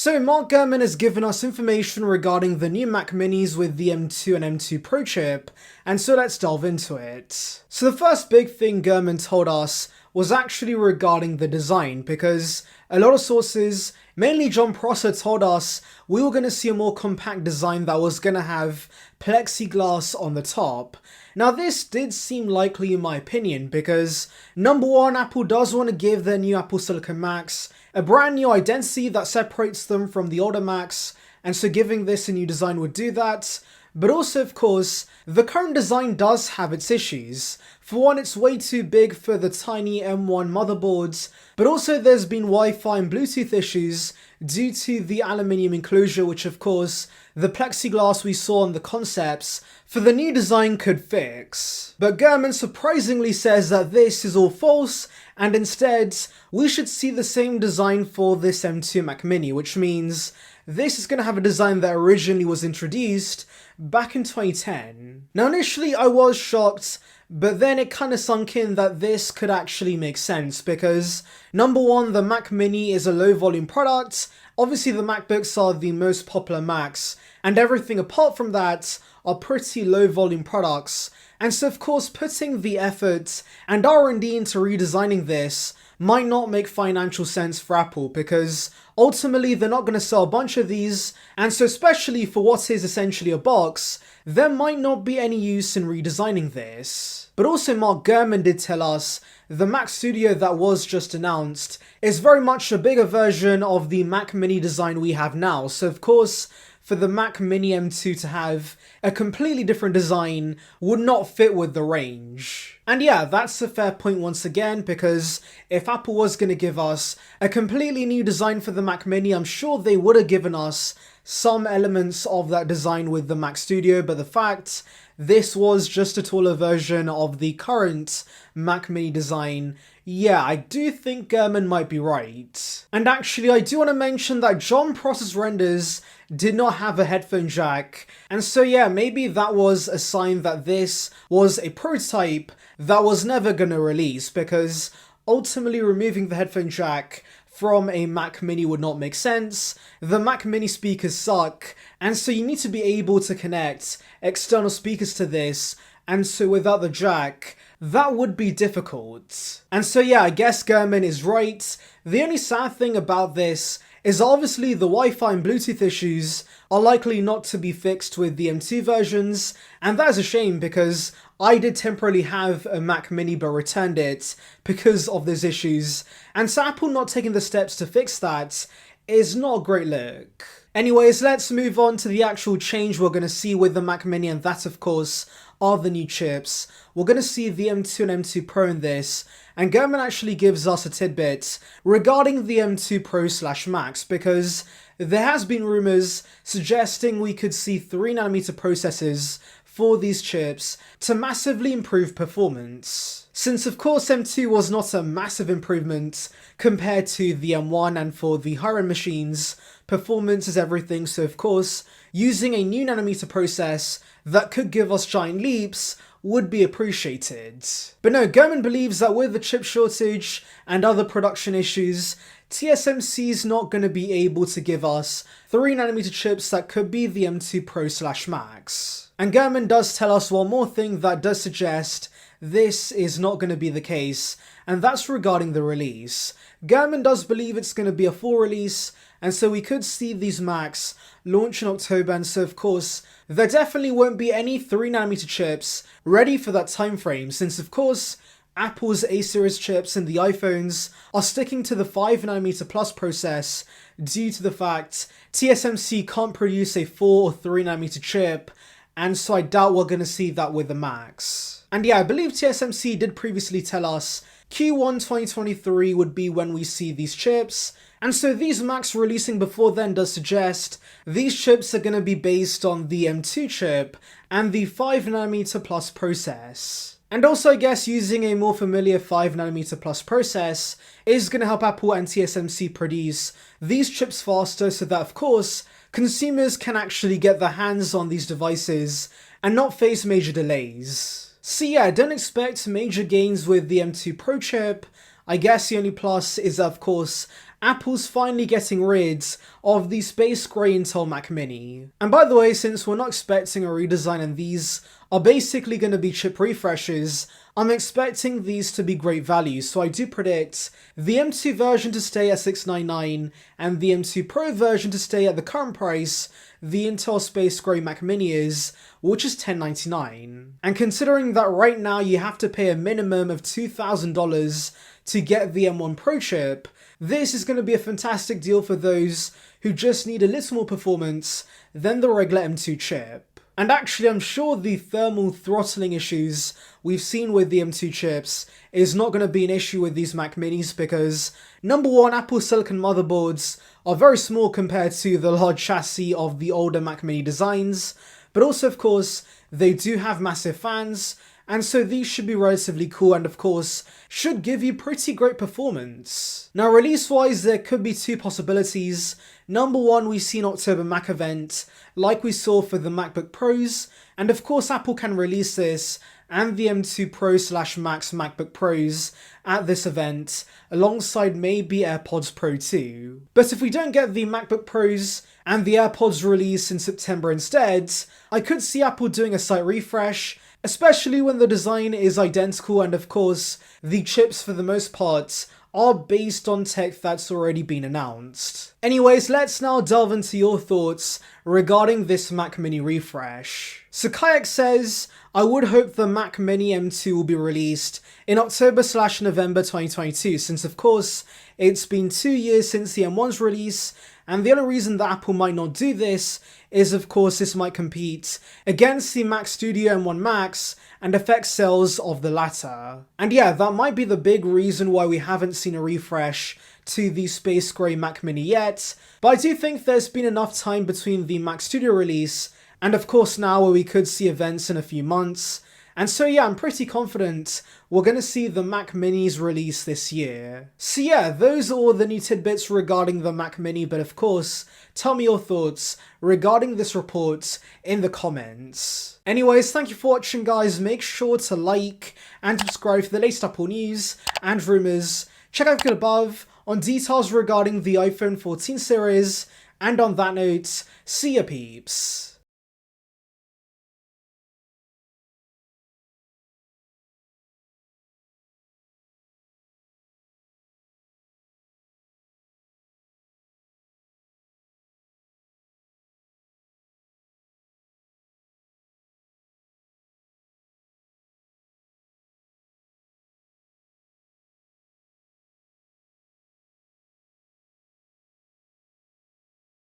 So Mark Gurman has given us information regarding the new Mac Minis with the M2 and M2 Pro chip, and so let's delve into it. So the first big thing Gurman told us was actually regarding the design, because a lot of sources, mainly Jon Prosser, told us we were going to see a more compact design that was going to have plexiglass on the top. Now this did seem likely in my opinion, because number one, Apple does want to give their new Apple Silicon Macs a brand new identity that separates them from the older Macs, and so giving this a new design would do that. But also, of course, the current design does have its issues. For one, it's way too big for the tiny M1 motherboards, but also there's been Wi-Fi and Bluetooth issues due to the aluminium enclosure, which of course the plexiglass we saw on the concepts for the new design could fix. But Gurman surprisingly says that this is all false, and instead we should see the same design for this M2 Mac Mini, which means this is going to have a design that originally was introduced back in 2010. Now initially I was shocked, but then it kind of sunk in that this could actually make sense, because number one, the Mac Mini is a low volume product. Obviously the MacBooks are the most popular Macs, and everything apart from that are pretty low volume products. And so of course putting the effort and R&D into redesigning this might not make financial sense for Apple, because ultimately they're not going to sell a bunch of these, and so especially for what is essentially a box, there might not be any use in redesigning this. But also Mark Gurman did tell us the Mac Studio that was just announced is very much a bigger version of the Mac Mini design we have now, so of course for the Mac Mini M2 to have a completely different design would not fit with the range. And yeah, that's a fair point once again, because if Apple was going to give us a completely new design for the Mac Mini, I'm sure they would have given us some elements of that design with the Mac Studio, but the fact this was just a taller version of the current Mac Mini design, yeah, I do think Gurman might be right. And actually, I do want to mention that Jon Prosser's renders did not have a headphone jack, and so yeah, maybe that was a sign that this was a prototype that was never gonna release, because ultimately removing the headphone jack from a Mac Mini would not make sense. The Mac Mini speakers suck, and so you need to be able to connect external speakers to this, and so without the jack, that would be difficult. And so yeah, I guess Gurman is right. The only sad thing about this is obviously the Wi-Fi and Bluetooth issues are likely not to be fixed with the M2 versions, and that is a shame, because I did temporarily have a Mac Mini but returned it because of those issues, and so Apple not taking the steps to fix that is not a great look. Anyways, let's move on to the actual change we're going to see with the Mac Mini, and that of course are the new chips. We're going to see the M2 and M2 Pro in this, and Gurman actually gives us a tidbit regarding the M2 Pro / Max, because there has been rumours suggesting we could see 3nm processors for these chips to massively improve performance. Since of course M2 was not a massive improvement compared to the M1, and for the higher-end machines, performance is everything, so of course using a new nanometer process that could give us giant leaps would be appreciated. But no, Gurman believes that with the chip shortage and other production issues, TSMC is not going to be able to give us 3nm chips that could be the M2 Pro / Max. And Gurman does tell us one more thing that does suggest this is not going to be the case, and that's regarding the release. Gurman does believe it's going to be a full release, and so we could see these Macs launch in October, and so of course there definitely won't be any 3nm chips ready for that time frame, since of course Apple's A series chips and the iPhones are sticking to the 5nm plus process due to the fact TSMC can't produce a 4 or 3nm chip, and so I doubt we're going to see that with the Macs. And yeah, I believe TSMC did previously tell us Q1 2023 would be when we see these chips, and so these Macs releasing before then does suggest these chips are going to be based on the M2 chip and the 5nm plus process. And also I guess using a more familiar 5nm plus process is going to help Apple and TSMC produce these chips faster, so that of course consumers can actually get their hands on these devices and not face major delays. So yeah, don't expect major gains with the M2 Pro chip. I guess the only plus is that of course Apple's finally getting rid of the space grey Intel Mac Mini. And by the way, since we're not expecting a redesign and these are basically going to be chip refreshes, I'm expecting these to be great value, so I do predict the M2 version to stay at $699 and the M2 Pro version to stay at the current price the Intel Space Gray Mac Mini is, which is $1099. And considering that right now you have to pay a minimum of $2,000 to get the M1 Pro chip, this is going to be a fantastic deal for those who just need a little more performance than the regular M2 chip. And actually, I'm sure the thermal throttling issues we've seen with the M2 chips is not going to be an issue with these Mac Minis because, number one, Apple Silicon motherboards are very small compared to the large chassis of the older Mac Mini designs, but also, of course, they do have massive fans, and so these should be relatively cool and of course should give you pretty great performance. Now release wise there could be two possibilities. Number one, we see an October Mac event like we saw for the MacBook Pros, and of course Apple can release this and the M2 Pro / Max MacBook Pros at this event alongside maybe AirPods Pro 2. But if we don't get the MacBook Pros and the AirPods release in September instead, I could see Apple doing a slight refresh, especially when the design is identical and of course the chips for the most part are based on tech that's already been announced. Anyways, let's now delve into your thoughts regarding this Mac Mini refresh. So Kayak says, I would hope the Mac Mini M2 will be released in October / November 2022 since of course it's been 2 years since the M1's release, and the only reason that Apple might not do this is of course this might compete against the Mac Studio M1 Max and affect sales of the latter. And yeah, that might be the big reason why we haven't seen a refresh to the Space Gray Mac Mini yet, but I do think there's been enough time between the Mac Studio release and of course now where we could see events in a few months. And so yeah, I'm pretty confident we're going to see the Mac Minis release this year. So yeah, those are all the new tidbits regarding the Mac Mini, but of course, tell me your thoughts regarding this report in the comments. Anyways, thank you for watching guys, make sure to like and subscribe for the latest Apple news and rumours. Check out the link above on details regarding the iPhone 14 series, and on that note, see ya peeps.